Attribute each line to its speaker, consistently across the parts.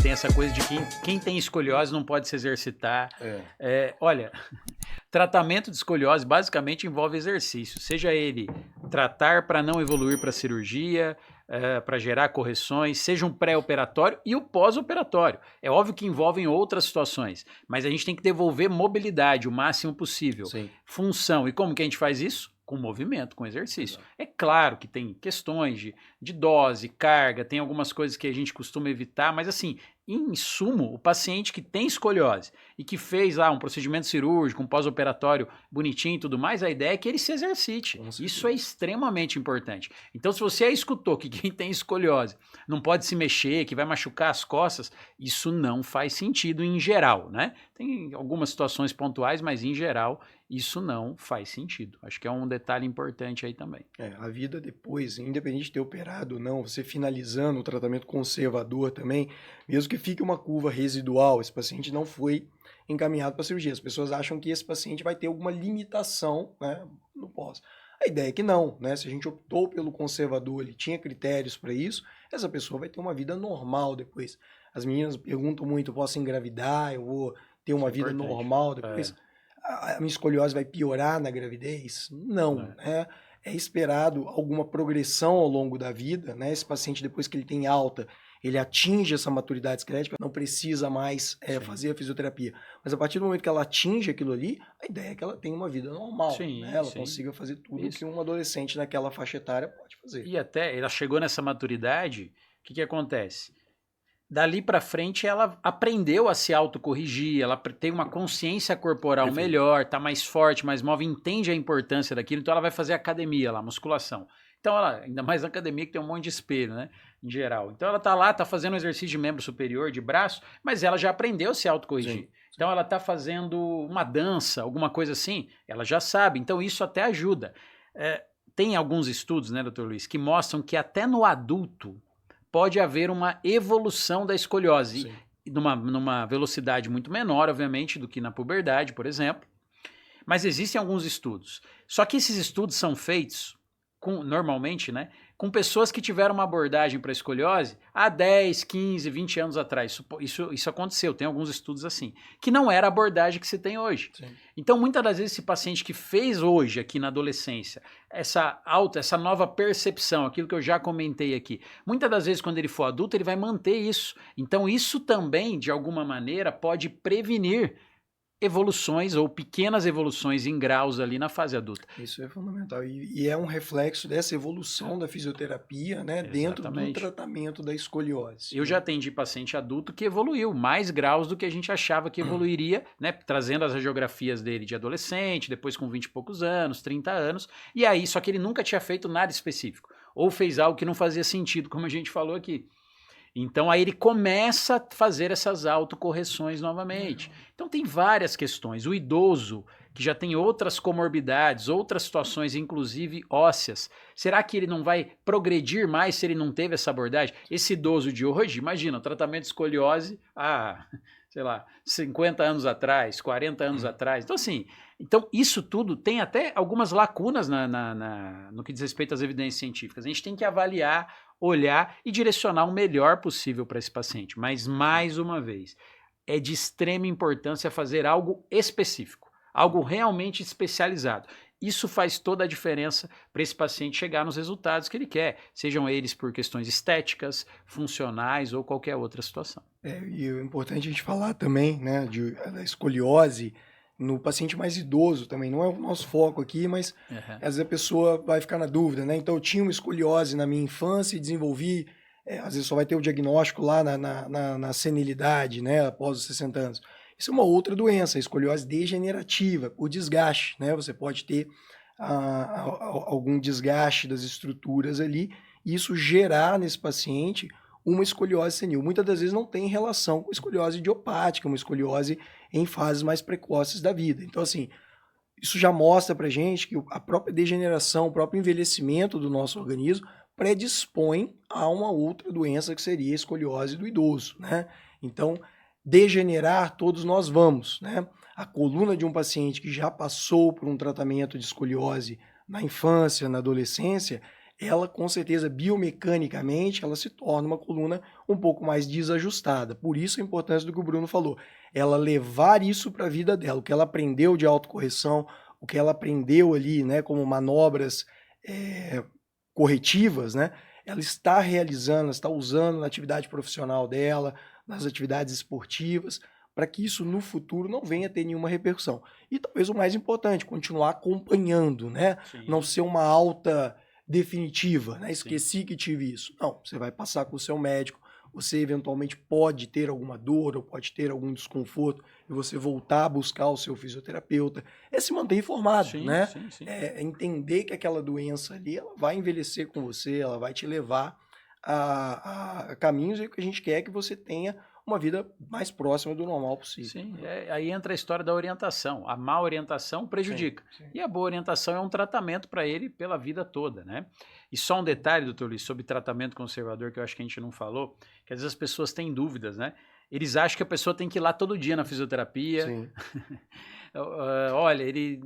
Speaker 1: tem essa coisa de que quem tem escoliose não pode se exercitar. Olha, tratamento de escoliose basicamente envolve exercício, seja ele tratar para não evoluir para cirurgia, para gerar correções, seja um pré-operatório e o pós-operatório. É óbvio que envolvem outras situações, mas a gente tem que devolver mobilidade o máximo possível.
Speaker 2: Sim.
Speaker 1: Função. E como que a gente faz isso? Com movimento, com exercício. É claro que tem questões de dose, carga, tem algumas coisas que a gente costuma evitar, mas assim, em sumo, o paciente que tem escoliose e que fez lá um procedimento cirúrgico, um pós-operatório bonitinho e tudo mais, a ideia é que ele se exercite. Isso é extremamente importante. Então, se você escutou que quem tem escoliose não pode se mexer, que vai machucar as costas, isso não faz sentido em geral, né? Tem algumas situações pontuais, mas em geral isso não faz sentido. Acho que é um detalhe importante aí também.
Speaker 2: A vida depois, independente de ter operado ou não, você finalizando o tratamento conservador também, mesmo que fique uma curva residual, esse paciente não foi encaminhado para cirurgia. As pessoas acham que esse paciente vai ter alguma limitação, né, no pós. A ideia é que não, né? Se a gente optou pelo conservador, ele tinha critérios para isso, essa pessoa vai ter uma vida normal depois. As meninas perguntam muito, posso engravidar, eu vou ter uma vida normal depois? A minha escoliose vai piorar na gravidez? Não, né? É esperado alguma progressão ao longo da vida, né? Esse paciente, depois que ele tem alta, ele atinge essa maturidade esquelética, não precisa mais fazer a fisioterapia. Mas a partir do momento que ela atinge aquilo ali, a ideia é que ela tenha uma vida normal, né? Ela consiga fazer tudo que um adolescente naquela faixa etária pode fazer.
Speaker 1: E até ela chegou nessa maturidade, o que acontece? Dali para frente ela aprendeu a se autocorrigir, ela tem uma consciência corporal melhor, tá mais forte, mais móvel, entende a importância daquilo, então ela vai fazer academia lá, musculação. Então ela, ainda mais na academia que tem um monte de espelho, né, em geral. Então ela tá lá, tá fazendo um exercício de membro superior, de braço, mas ela já aprendeu a se autocorrigir. Então ela tá fazendo uma dança, alguma coisa assim, ela já sabe, então isso até ajuda. Tem alguns estudos, né, doutor Luiz, que mostram que até no adulto pode haver uma evolução da escoliose, numa velocidade muito menor, obviamente, do que na puberdade, por exemplo. Mas existem alguns estudos. Só que esses estudos são feitos, normalmente, né, com pessoas que tiveram uma abordagem para escoliose há 10, 15, 20 anos atrás. Isso aconteceu, tem alguns estudos assim, que não era a abordagem que se tem hoje. Então, muitas das vezes, esse paciente que fez hoje, aqui na adolescência, essa nova percepção, aquilo que eu já comentei aqui, muitas das vezes, quando ele for adulto, ele vai manter isso. Então, isso também, de alguma maneira, pode prevenir evoluções ou pequenas evoluções em graus ali na fase adulta.
Speaker 2: Isso é fundamental e é um reflexo dessa evolução da fisioterapia, né, dentro do tratamento da escoliose.
Speaker 1: Eu já atendi paciente adulto que evoluiu mais graus do que a gente achava que evoluiria, né, trazendo as radiografias dele de adolescente, depois com 20 e poucos anos, 30 anos, e aí só que ele nunca tinha feito nada específico, ou fez algo que não fazia sentido, como a gente falou aqui. Então aí ele começa a fazer essas autocorreções novamente. Então tem várias questões. O idoso, que já tem outras comorbidades, outras situações, inclusive ósseas, será que ele não vai progredir mais se ele não teve essa abordagem? Esse idoso de hoje, imagina, o tratamento de escoliose, sei lá, 50 anos atrás, 40 anos atrás. Então assim, isso tudo tem até algumas lacunas no que diz respeito às evidências científicas. A gente tem que avaliar, olhar e direcionar o melhor possível para esse paciente. Mas, mais uma vez, é de extrema importância fazer algo específico, algo realmente especializado. Isso faz toda a diferença para esse paciente chegar nos resultados que ele quer, sejam eles por questões estéticas, funcionais ou qualquer outra situação.
Speaker 2: E é importante a gente falar também, né, da escoliose no paciente mais idoso também. Não é o nosso foco aqui, mas às vezes a pessoa vai ficar na dúvida, né? Então eu tinha uma escoliose na minha infância e desenvolvi, às vezes só vai ter o diagnóstico lá na senilidade, né, após os 60 anos. Isso é uma outra doença, a escoliose degenerativa, por desgaste, né? Você pode ter algum desgaste das estruturas ali, e isso gerar nesse paciente uma escoliose senil. Muitas das vezes não tem relação com escoliose idiopática, uma escoliose em fases mais precoces da vida. Então, assim, isso já mostra pra gente que a própria degeneração, o próprio envelhecimento do nosso organismo predispõe a uma outra doença que seria a escoliose do idoso, né? Então, degenerar todos nós vamos, né? A coluna de um paciente que já passou por um tratamento de escoliose na infância, na adolescência, ela com certeza biomecanicamente ela se torna uma coluna um pouco mais desajustada. Por isso a importância do que o Bruno falou, ela levar isso para a vida dela, o que ela aprendeu de autocorreção, o que ela aprendeu ali, né, como manobras corretivas, né, ela está realizando, está usando na atividade profissional dela, nas atividades esportivas, para que isso no futuro não venha a ter nenhuma repercussão. E talvez o mais importante, continuar acompanhando, né?
Speaker 1: Sim.
Speaker 2: Não ser uma alta definitiva, né?
Speaker 1: Sim.
Speaker 2: Esqueci que tive isso. Não, você vai passar com o seu médico, você eventualmente pode ter alguma dor ou pode ter algum desconforto e você voltar a buscar o seu fisioterapeuta. É se manter informado,
Speaker 1: Sim,
Speaker 2: né?
Speaker 1: sim, sim.
Speaker 2: É entender que aquela doença ali, ela vai envelhecer com você, ela vai te levar a caminhos e que a gente quer que você tenha uma vida mais próxima do normal possível.
Speaker 1: Sim, aí entra a história da orientação. A má orientação prejudica.
Speaker 2: Sim.
Speaker 1: E a boa orientação é um tratamento para ele pela vida toda, né? E só um detalhe, doutor Luiz, sobre tratamento conservador, que eu acho que a gente não falou, que às vezes as pessoas têm dúvidas, né? Eles acham que a pessoa tem que ir lá todo dia na fisioterapia.
Speaker 2: Sim.
Speaker 1: Olha, ele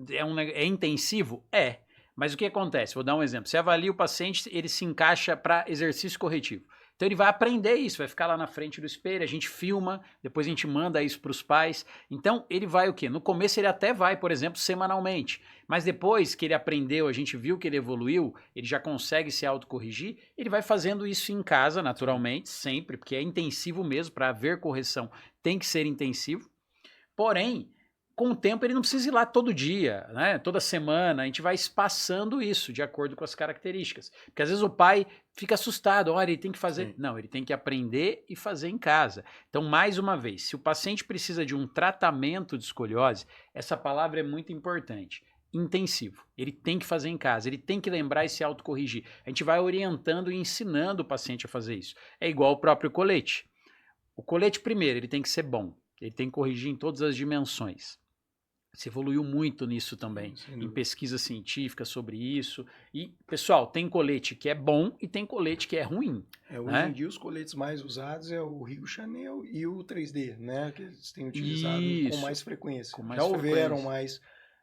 Speaker 1: é intensivo? É. Mas o que acontece? Vou dar um exemplo. Você avalia o paciente, ele se encaixa para exercício corretivo. Então ele vai aprender isso, vai ficar lá na frente do espelho, a gente filma, depois a gente manda isso para os pais. Então ele vai o quê? No começo ele até vai, por exemplo, semanalmente. Mas depois que ele aprendeu, a gente viu que ele evoluiu, ele já consegue se autocorrigir, ele vai fazendo isso em casa, naturalmente, sempre, porque é intensivo mesmo, para haver correção tem que ser intensivo. Porém, com o tempo ele não precisa ir lá todo dia, né? Toda semana, a gente vai espaçando isso de acordo com as características. Porque às vezes o pai fica assustado, olha, ele tem que fazer... Sim. Não, ele tem que aprender e fazer em casa. Então, mais uma vez, se o paciente precisa de um tratamento de escoliose, essa palavra é muito importante. Intensivo. Ele tem que fazer em casa, ele tem que lembrar e se autocorrigir. A gente vai orientando e ensinando o paciente a fazer isso. É igual o próprio colete. O colete, primeiro, ele tem que ser bom. Ele tem que corrigir em todas as dimensões. Se evoluiu muito nisso também, em pesquisa científica sobre isso. E, pessoal, tem colete que é bom e tem colete que é ruim.
Speaker 2: Hoje em dia, os coletes mais usados é o Rio Chanel e o 3D, né? Que eles têm utilizado com mais frequência. Já houveram mais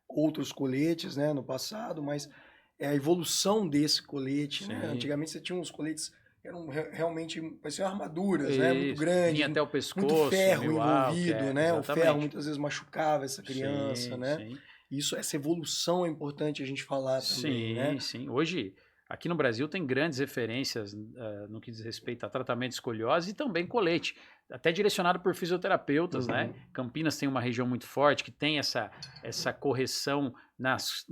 Speaker 2: outros coletes, né, no passado, mas é a evolução desse colete, né? Antigamente você tinha uns coletes que eram realmente, pareciam armaduras, né? Muito grandes.
Speaker 1: Vinha até o pescoço.
Speaker 2: Muito ferro envolvido, né?
Speaker 1: Exatamente.
Speaker 2: O ferro muitas vezes machucava essa criança,
Speaker 1: sim,
Speaker 2: né?
Speaker 1: Sim.
Speaker 2: Essa evolução é importante a gente falar também, né?
Speaker 1: Sim. Hoje, aqui no Brasil, tem grandes referências no que diz respeito a tratamento de escoliose e também colete. Até direcionado por fisioterapeutas, né? Campinas tem uma região muito forte que tem essa correção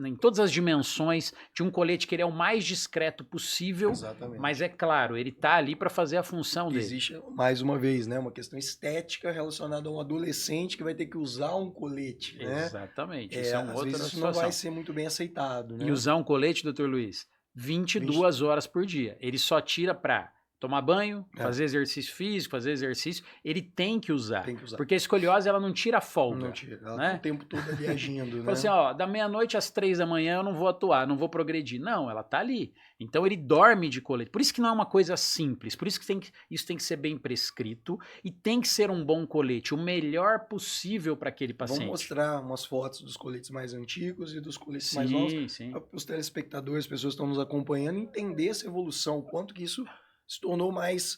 Speaker 1: em todas as dimensões de um colete que ele é o mais discreto possível. Exatamente. Mas é claro, ele está ali para fazer a função dele.
Speaker 2: Existe, mais uma vez, né, uma questão estética relacionada a um adolescente que vai ter que usar um colete, né?
Speaker 1: Exatamente. Isso é uma outra
Speaker 2: situação. Isso não vai ser muito bem aceitado, né?
Speaker 1: E usar um colete, doutor Luiz, 22 horas por dia. Ele só tira para tomar banho, fazer exercício físico, fazer exercício, ele tem que usar. Porque a escoliose, ela não tira folga.
Speaker 2: Não tira, ela tá o tempo todo ali agindo, né?
Speaker 1: Fala assim, ó, da meia-noite às 3 da manhã eu não vou atuar, não vou progredir. Não, ela tá ali. Então ele dorme de colete. Por isso que não é uma coisa simples, por isso que isso tem que ser bem prescrito e tem que ser um bom colete, o melhor possível para aquele paciente.
Speaker 2: Vamos mostrar umas fotos dos coletes mais antigos e dos coletes mais novos, para os telespectadores, as pessoas que estão nos acompanhando, entender essa evolução, o quanto que isso se tornou mais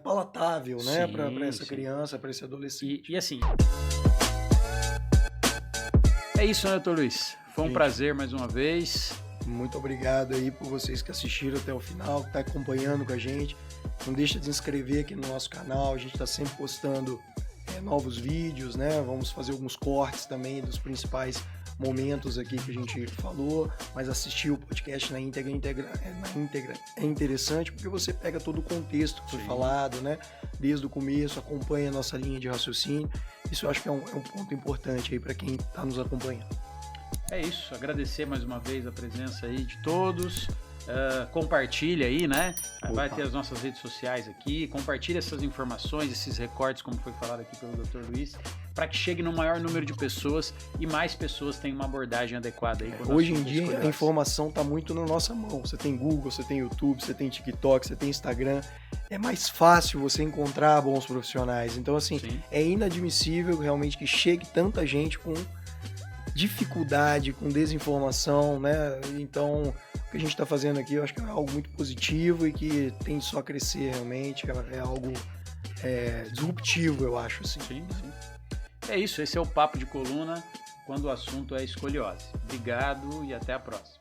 Speaker 2: palatável, né, para essa criança, para esse adolescente.
Speaker 1: E assim, é isso, né, doutor Luiz? Foi um prazer mais uma vez.
Speaker 2: Muito obrigado aí por vocês que assistiram até o final, que estão acompanhando com a gente. Não deixa de se inscrever aqui no nosso canal, a gente está sempre postando novos vídeos, né? Vamos fazer alguns cortes também dos principais momentos aqui que a gente falou, mas assistir o podcast na íntegra é interessante porque você pega todo o contexto que foi falado, né? Desde o começo, acompanha a nossa linha de raciocínio. Isso eu acho que é um ponto importante aí para quem está nos acompanhando.
Speaker 1: É isso, agradecer mais uma vez a presença aí de todos. Compartilha aí, né? Vai ter as nossas redes sociais aqui, compartilha essas informações, esses recortes, como foi falado aqui pelo Dr. Luiz, para que chegue no maior número de pessoas e mais pessoas tenham uma abordagem adequada aí.
Speaker 2: Hoje em dia a informação está muito na nossa mão. Você tem Google, você tem YouTube, você tem TikTok, você tem Instagram. É mais fácil você encontrar bons profissionais. Então, assim, é inadmissível realmente que chegue tanta gente com dificuldade, com desinformação, né? Então, que a gente está fazendo aqui, eu acho que é algo muito positivo e que tende só a crescer realmente, é algo disruptivo, eu acho, assim.
Speaker 1: Sim, sim. É isso, esse é o Papo de Coluna, quando o assunto é escoliose. Obrigado e até a próxima.